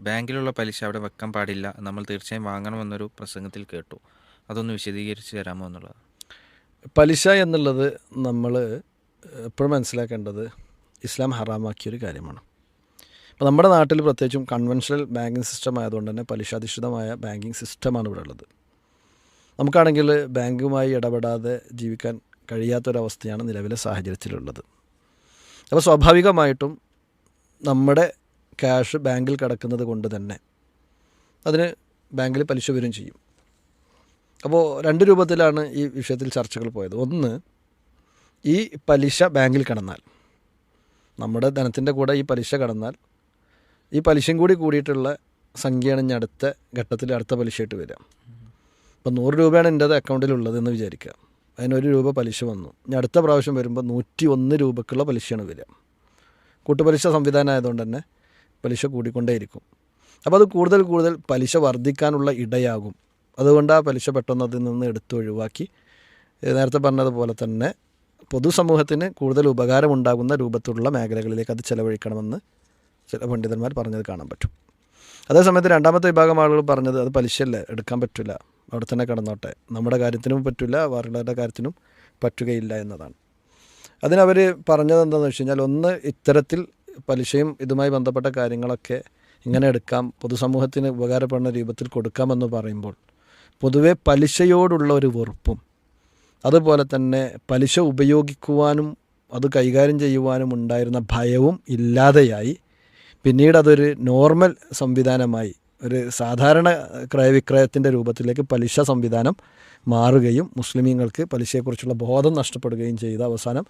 ബാങ്കിലുള്ള പലിശ അവിടെ വെക്കാൻ പാടില്ല, നമ്മൾ തീർച്ചയായും വാങ്ങണമെന്നൊരു പ്രസംഗത്തിൽ കേട്ടു. അതൊന്ന് വിശദീകരിച്ച് തരാമോ എന്നുള്ളത്. പലിശ എന്നുള്ളത് നമ്മൾ എപ്പോഴും മനസ്സിലാക്കേണ്ടത് ഇസ്ലാം ഹറാമാക്കിയൊരു കാര്യമാണ്. അപ്പോൾ നമ്മുടെ നാട്ടിൽ പ്രത്യേകിച്ചും കൺവെൻഷണൽ ബാങ്കിങ് സിസ്റ്റം ആയതുകൊണ്ട് തന്നെ പലിശാധിഷ്ഠിതമായ ബാങ്കിങ് സിസ്റ്റമാണ് ഇവിടെ ഉള്ളത്. നമുക്കാണെങ്കിൽ ബാങ്കുമായി ഇടപെടാതെ ജീവിക്കാൻ കഴിയാത്തൊരവസ്ഥയാണ് നിലവിലെ സാഹചര്യത്തിലുള്ളത്. അപ്പോൾ സ്വാഭാവികമായിട്ടും നമ്മുടെ ക്യാഷ് ബാങ്കിൽ കിടക്കുന്നത് കൊണ്ട് തന്നെ അതിന് ബാങ്കിൽ പലിശ വരും ചെയ്യും. അപ്പോൾ രണ്ട് രൂപത്തിലാണ് ഈ വിഷയത്തിൽ ചർച്ചകൾ പോയത്. ഒന്ന്, ഈ പലിശ ബാങ്കിൽ കിടന്നാൽ, നമ്മുടെ ധനത്തിൻ്റെ കൂടെ ഈ പലിശ കിടന്നാൽ ഈ പലിശയും കൂടി കൂടിയിട്ടുള്ള സംഖ്യയാണ് ഇനി അടുത്ത ഘട്ടത്തിൽ അടുത്ത പലിശയായിട്ട് വരിക. ഇപ്പോൾ 100 രൂപയാണ് എൻ്റെ അക്കൗണ്ടിലുള്ളത് എന്ന് വിചാരിക്കുക. അതിന് 1 രൂപ പലിശ വന്നു. ഇനി അടുത്ത പ്രാവശ്യം വരുമ്പോൾ 101 രൂപക്കുള്ള പലിശയാണ് വരിക. കൂട്ടുപലിശ സംവിധാനം ആയതുകൊണ്ട് തന്നെ പലിശ കൂടിക്കൊണ്ടേയിരിക്കും. അപ്പോൾ അത് കൂടുതൽ കൂടുതൽ പലിശ വർദ്ധിക്കാനുള്ള ഇടയാകും. അതുകൊണ്ട് ആ പലിശ പെട്ടെന്ന് അതിൽ നിന്ന് എടുത്ത് ഒഴിവാക്കി നേരത്തെ പറഞ്ഞതുപോലെ തന്നെ പൊതുസമൂഹത്തിന് കൂടുതൽ ഉപകാരമുണ്ടാകുന്ന രൂപത്തിലുള്ള മേഖലകളിലേക്ക് അത് ചെലവഴിക്കണമെന്ന് ചില പണ്ഡിതന്മാർ പറഞ്ഞത് കാണാൻ പറ്റും. അതേസമയത്ത് രണ്ടാമത്തെ വിഭാഗം ആളുകൾ പറഞ്ഞത് അത് പലിശയല്ലേ, എടുക്കാൻ പറ്റില്ല, അവിടെ തന്നെ കിടന്നോട്ടെ, നമ്മുടെ കാര്യത്തിനും പറ്റില്ല, വേറെയുള്ളവരുടെ കാര്യത്തിനും പറ്റുകയില്ല എന്നതാണ്. അതിനവർ പറഞ്ഞത് എന്താണെന്ന് വെച്ച് കഴിഞ്ഞാൽ, ഒന്ന്, ഇത്തരത്തിൽ പലിശയും ഇതുമായി ബന്ധപ്പെട്ട കാര്യങ്ങളൊക്കെ ഇങ്ങനെ എടുക്കാം, പൊതുസമൂഹത്തിന് ഉപകാരപ്പെടുന്ന രൂപത്തിൽ കൊടുക്കാമെന്ന് പറയുമ്പോൾ പൊതുവെ പലിശയോടുള്ള ഒരു വെറുപ്പും അതുപോലെ തന്നെ പലിശ ഉപയോഗിക്കുവാനും അത് കൈകാര്യം ചെയ്യുവാനും ഉണ്ടായിരുന്ന ഭയവും ഇല്ലാതെയായി. പിന്നീട് അതൊരു നോർമൽ സംവിധാനമായി, ഒരു സാധാരണ ക്രയവിക്രയത്തിൻ്റെ രൂപത്തിലേക്ക് പലിശ സംവിധാനം മാറുകയും മുസ്ലിമീങ്ങൾക്ക് പലിശയെക്കുറിച്ചുള്ള ബോധം നഷ്ടപ്പെടുകയും ചെയ്ത അവസാനം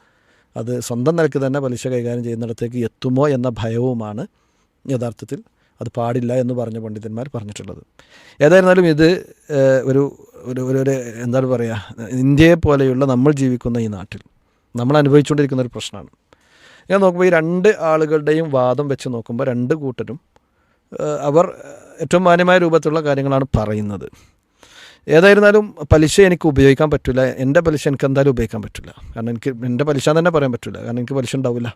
അത് സ്വന്തം നിലയ്ക്ക് തന്നെ പലിശ കൈകാര്യം ചെയ്യുന്നിടത്തേക്ക് എത്തുമോ എന്ന ഭയവുമാണ് യഥാർത്ഥത്തിൽ അത് പാടില്ല എന്ന് പറഞ്ഞ പണ്ഡിതന്മാർ പറഞ്ഞിട്ടുള്ളത്. ഏതായിരുന്നാലും ഇത് ഒരു എന്താണ് പറയുക, ഇന്ത്യയെ പോലെയുള്ള നമ്മൾ ജീവിക്കുന്ന ഈ നാട്ടിൽ നമ്മൾ അനുഭവിച്ചുകൊണ്ടിരിക്കുന്ന ഒരു പ്രശ്നമാണ്. ഞാൻ നോക്കുമ്പോൾ ഈ രണ്ട് ആളുകളുടെയും വാദം വെച്ച് നോക്കുമ്പോൾ രണ്ട് കൂട്ടരും അവർ ഏറ്റവും മാന്യമായ രൂപത്തിലുള്ള കാര്യങ്ങളാണ് പറയുന്നത്. ഏതായിരുന്നാലും പലിശ എനിക്ക് ഉപയോഗിക്കാൻ പറ്റില്ല, എൻ്റെ പലിശ എനിക്ക് എന്തായാലും ഉപയോഗിക്കാൻ പറ്റില്ല, കാരണം എനിക്ക് എൻ്റെ പലിശ തന്നെ പറയാൻ പറ്റില്ല, കാരണം എനിക്ക് പലിശ ഉണ്ടാവില്ല.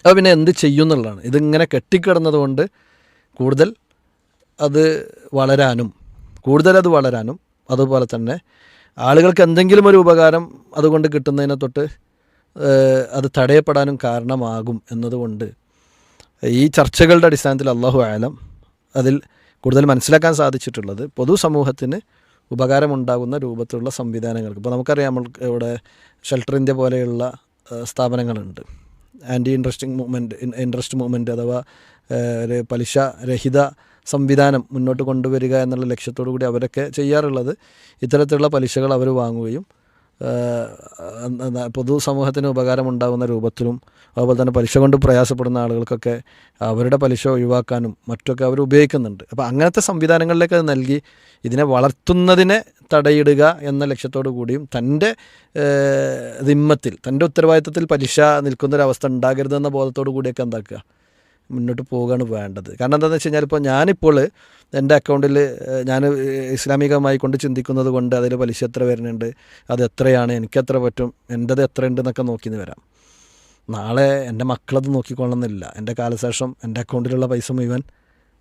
അപ്പോൾ പിന്നെ എന്ത് ചെയ്യും എന്നുള്ളതാണ്. ഇതിങ്ങനെ കെട്ടിക്കിടന്നത് കൊണ്ട് കൂടുതൽ അത് വളരാനും അതുപോലെ തന്നെ ആളുകൾക്ക് എന്തെങ്കിലും ഒരു ഉപകാരം അതുകൊണ്ട് കിട്ടുന്നതിനെ തൊട്ട് അത് തടയപ്പെടാനും കാരണമാകും എന്നതുകൊണ്ട് ഈ ചർച്ചകളുടെ അടിസ്ഥാനത്തിൽ അല്ലാഹു ആലം അതിൽ കൂടുതൽ മനസ്സിലാക്കാൻ സാധിച്ചിട്ടുള്ളത് പൊതുസമൂഹത്തിന് ഉപകാരമുണ്ടാകുന്ന രൂപത്തിലുള്ള സംവിധാനങ്ങൾക്ക്. ഇപ്പോൾ നമുക്കറിയാം, നമ്മൾ ഇവിടെ ഷെൽട്ടർ ഇന്ത്യ പോലെയുള്ള സ്ഥാപനങ്ങളുണ്ട്. ആൻറ്റി ഇൻട്രസ്റ്റ് മൂവ്മെൻറ്റ് അഥവാ ഒരു പലിശ രഹിത സംവിധാനം മുന്നോട്ട് കൊണ്ടുവരിക എന്നുള്ള ലക്ഷ്യത്തോടു കൂടി അവരൊക്കെ ചെയ്യാറുള്ളത് ഇത്തരത്തിലുള്ള പലിശകൾ അവർ വാങ്ങുകയും പൊതുസമൂഹത്തിന് ഉപകാരമുണ്ടാകുന്ന രൂപത്തിലും അതുപോലെ തന്നെ പലിശ കൊണ്ട് പ്രയാസപ്പെടുന്ന ആളുകൾക്കൊക്കെ അവരുടെ പലിശ ഒഴിവാക്കാനും മറ്റൊക്കെ അവർ ഉപയോഗിക്കുന്നുണ്ട്. അപ്പോൾ അങ്ങനത്തെ സംവിധാനങ്ങളിലേക്ക് അത് നൽകി ഇതിനെ വളർത്തുന്നതിനെ തടയിടുക എന്ന ലക്ഷ്യത്തോടു കൂടിയും തൻ്റെ ദിമ്മത്തിൽ, തൻ്റെ ഉത്തരവാദിത്തത്തിൽ പലിശ നിൽക്കുന്നൊരവസ്ഥ ഉണ്ടാകരുതെന്ന ബോധത്തോടു കൂടിയൊക്കെ എന്താക്കുക, മുന്നോട്ട് പോവുകയാണ് വേണ്ടത്. കാരണം എന്താണെന്ന് വെച്ച് കഴിഞ്ഞാൽ, ഇപ്പോൾ ഞാനിപ്പോൾ എൻ്റെ അക്കൗണ്ടിൽ ഞാൻ ഇസ്ലാമികമായി കൊണ്ട് ചിന്തിക്കുന്നത് കൊണ്ട് അതിൽ പലിശ എത്ര വരുന്നുണ്ട്, അത് എത്രയാണ്, എനിക്കെത്ര പറ്റും, എൻ്റെത് എത്ര ഉണ്ട് എന്നൊക്കെ നോക്കിന്ന് വരാം. നാളെ എൻ്റെ മക്കളത് നോക്കിക്കൊള്ളണമെന്നില്ല. എൻ്റെ കാലശേഷം എൻ്റെ അക്കൗണ്ടിലുള്ള പൈസ മുഴുവൻ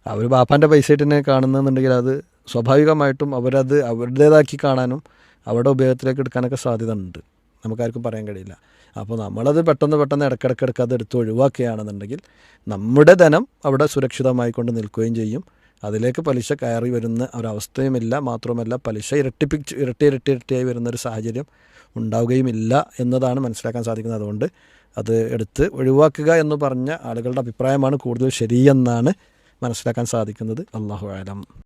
അവർ ബാപ്പാൻ്റെ പൈസ ആയിട്ട് തന്നെ കാണുന്നതെന്നുണ്ടെങ്കിൽ അത് സ്വാഭാവികമായിട്ടും അവരത് അവരുടേതാക്കി കാണാനും അവരുടെ ഉപയോഗത്തിലേക്ക് എടുക്കാനൊക്കെ സാധ്യത ഉണ്ട്. നമുക്കാർക്കും പറയാൻ കഴിയില്ല. അപ്പോൾ നമ്മളത് പെട്ടെന്ന് ഇടയ്ക്കിടയ്ക്ക് അത് എടുത്ത് ഒഴിവാക്കുകയാണെന്നുണ്ടെങ്കിൽ നമ്മുടെ ധനം അവിടെ സുരക്ഷിതമായി കൊണ്ട് നിൽക്കുകയും ചെയ്യും. അതിലേക്ക് പലിശ കയറി വരുന്ന ഒരവസ്ഥയുമില്ല. മാത്രമല്ല പലിശ ഇരട്ടിയായി വരുന്നൊരു സാഹചര്യം ഉണ്ടാവുകയുമില്ല എന്നതാണ് മനസ്സിലാക്കാൻ സാധിക്കുന്നത്. അതുകൊണ്ട് അത് എടുത്ത് ഒഴിവാക്കുക എന്ന് പറഞ്ഞ ആളുകളുടെ അഭിപ്രായമാണ് കൂടുതൽ ശരിയെന്നാണ് മനസ്സിലാക്കാൻ സാധിക്കുന്നത്. അല്ലാഹു അലം.